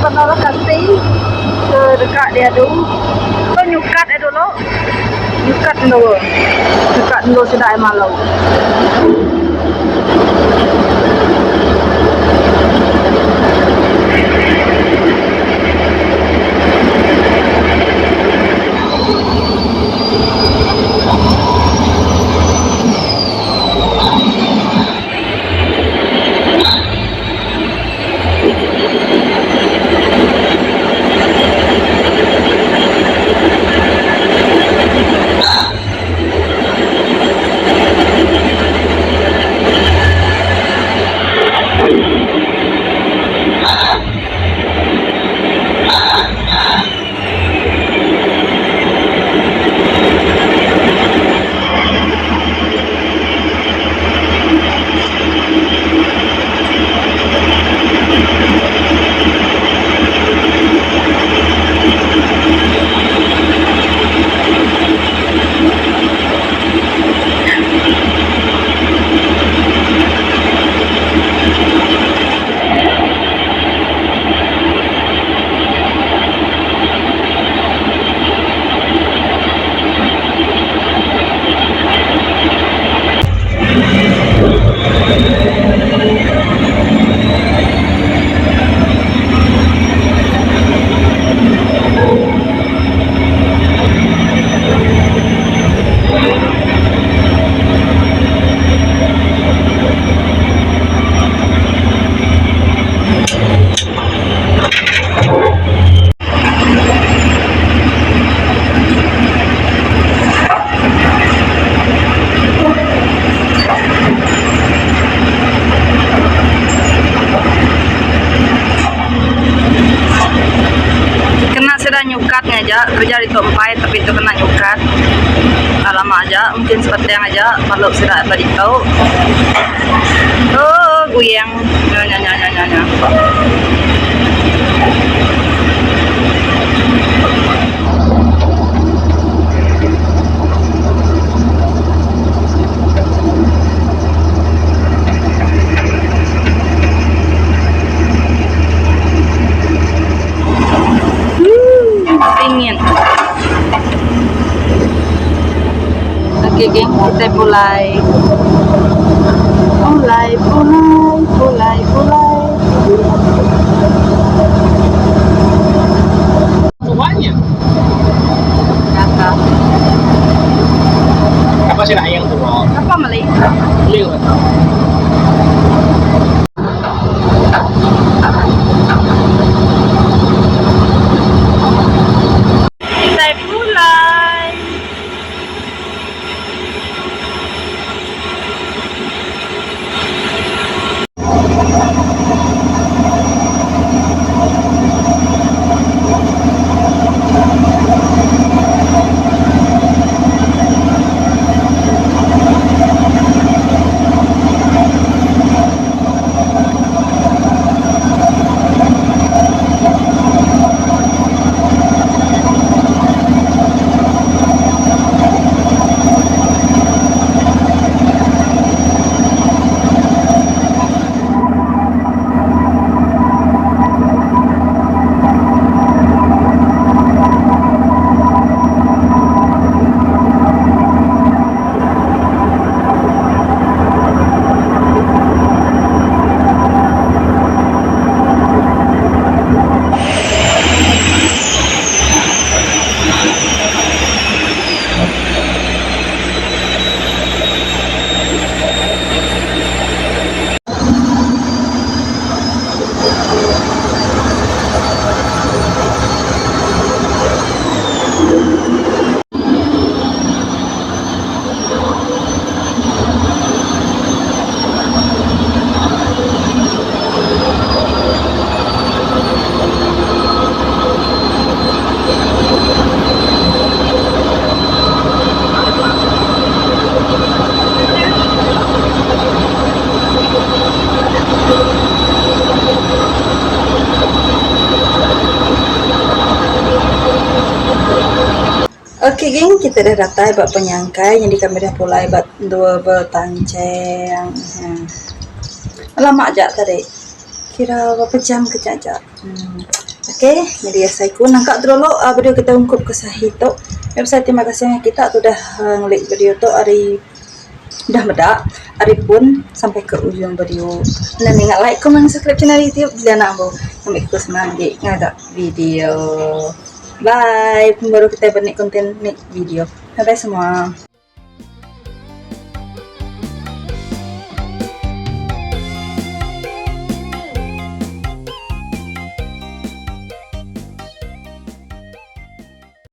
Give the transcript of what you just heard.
Panoro kasi dekat dia tu kau nyukat dulu nyukat dulu sudah malau. Kena sudah nyukat aja, kerja di tempat tapi itu kena nyukat. Lama aja, mungkin seperti yang aja kalau sudah tadi tahu. Oh, guyang, nanya. Dingin. Oke, geng, kita mulai. Semuanya. Kata. Apa sih yang turun? Apa Meli? Beliau. Kita mulai. Oke geng, kita dah datai buat penyangkai. Jadi kami dah mulai buat dua bertanceng. Lama aja tadi. Kira berapa jam kerja aja. Oke, jadi saya ku nangkap dulu video kita ungkup ke sahito. Website terima kasih kita sudah ngelik video tu hari dah medak. Hari pun sampai ke ujung video. Dan ingat like, comment, subscribe channel YouTube. Bila nak mau sampai ikut semangat ngadak video. Bye, baru kita buat konten video. Bye semua.